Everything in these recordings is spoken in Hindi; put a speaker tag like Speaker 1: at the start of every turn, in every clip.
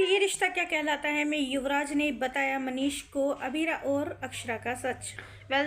Speaker 1: आखिर ये रिश्ता क्या कहलाता है में युवराज ने बताया मनीष को अबीरा और अक्षरा का सच।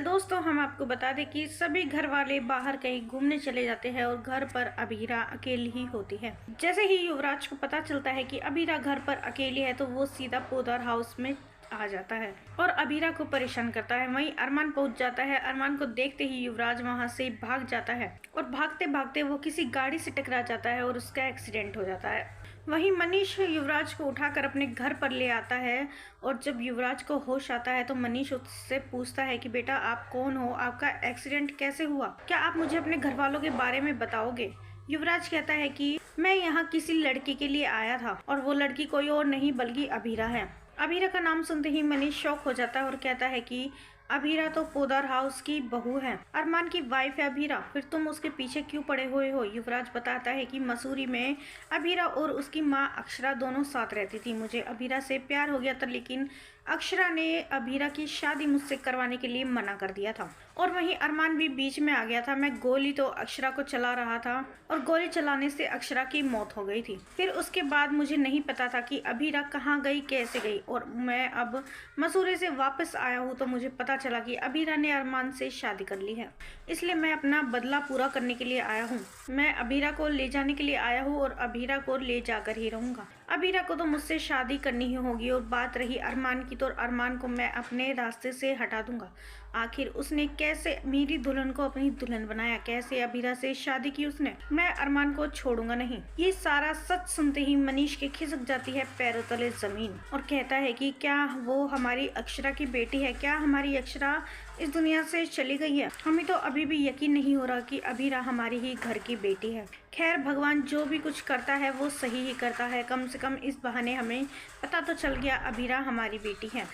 Speaker 1: दोस्तों, हम आपको बता दें कि सभी घर वाले बाहर कहीं घूमने चले जाते हैं और घर पर अबीरा अकेली ही होती है। जैसे ही युवराज को पता चलता है कि अबीरा घर पर अकेली है तो वो सीधा पोदार हाउस में आ जाता है और अबीरा को परेशान करता है। वहीं अरमान पहुंच जाता है। अरमान को देखते ही युवराज वहां से भाग जाता है और भागते भागते वो किसी गाड़ी से टकरा जाता है और उसका एक्सीडेंट हो जाता है। वहीं मनीष युवराज को उठाकर अपने घर पर ले आता है और जब युवराज को होश आता है तो मनीष उससे पूछता है कि बेटा आप कौन हो, आपका एक्सीडेंट कैसे हुआ, क्या आप मुझे अपने घर वालों के बारे में बताओगे। युवराज कहता है कि मैं यहाँ किसी लड़की के लिए आया था और वो लड़की कोई और नहीं बल्कि अबीरा है। अबीरा का नाम सुनते ही मनीष शॉक हो जाता है और कहता है कि अबीरा तो पोदार हाउस की बहू है, अरमान की वाइफ है अबीरा, फिर तुम उसके पीछे क्यों पड़े हुए हो। युवराज बताता है कि मसूरी में अबीरा और उसकी माँ अक्षरा दोनों साथ रहती थी। मुझे अबीरा से प्यार हो गया था लेकिन अक्षरा ने अबीरा की शादी मुझसे करवाने के लिए मना कर दिया था और वहीं अरमान भी बीच में आ गया था। मैं गोली तो अक्षरा को चला रहा था और गोली चलाने से अक्षरा की मौत हो गई थी। फिर उसके बाद मुझे नहीं पता था कि अबीरा कहाँ गई, कैसे गई, और मैं अब मसूरी से वापस आया हूँ तो मुझे पता चला कि अबीरा ने अरमान से शादी कर ली है, इसलिए मैं अपना बदला पूरा करने के लिए आया हूँ। मैं अबीरा को ले जाने के लिए आया हूँ और अबीरा को ले जाकर ही रहूंगा। अबीरा को तो मुझसे शादी करनी ही होगी और बात रही अरमान की तो अरमान को मैं अपने रास्ते से हटा दूंगा। आखिर उसने कैसे मेरी दुल्हन को अपनी दुल्हन बनाया, कैसे अबीरा से शादी की उसने, मैं अरमान को छोड़ूंगा नहीं। ये सारा सच सुनते ही मनीष के खिसक जाती है पैरों तले जमीन और कहता है कि क्या वो हमारी अक्षरा की बेटी है, क्या हमारी अक्षरा इस दुनिया से चली गई है। हमें तो अभी भी यकीन नहीं हो रहा कि अबीरा हमारी ही घर की बेटी है। खैर, भगवान जो भी कुछ करता है वो सही ही करता है, कम से कम इस बहाने हमें पता तो चल गया अबीरा हमारी बेटी है।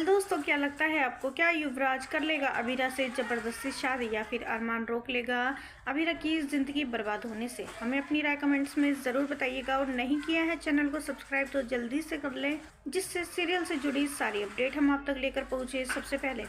Speaker 1: दोस्तों, क्या लगता है आपको, क्या युवराज कर लेगा अबीरा से जबरदस्ती शादी या फिर अरमान रोक लेगा अबीरा की जिंदगी बर्बाद होने से। हमें अपनी राय कमेंट्स में ज़रूर बताइएगा और नहीं किया है चैनल को सब्सक्राइब तो जल्दी से कर लें, जिससे सीरियल से जुड़ी सारी अपडेट हम आप तक लेकर पहुँचे सबसे पहले।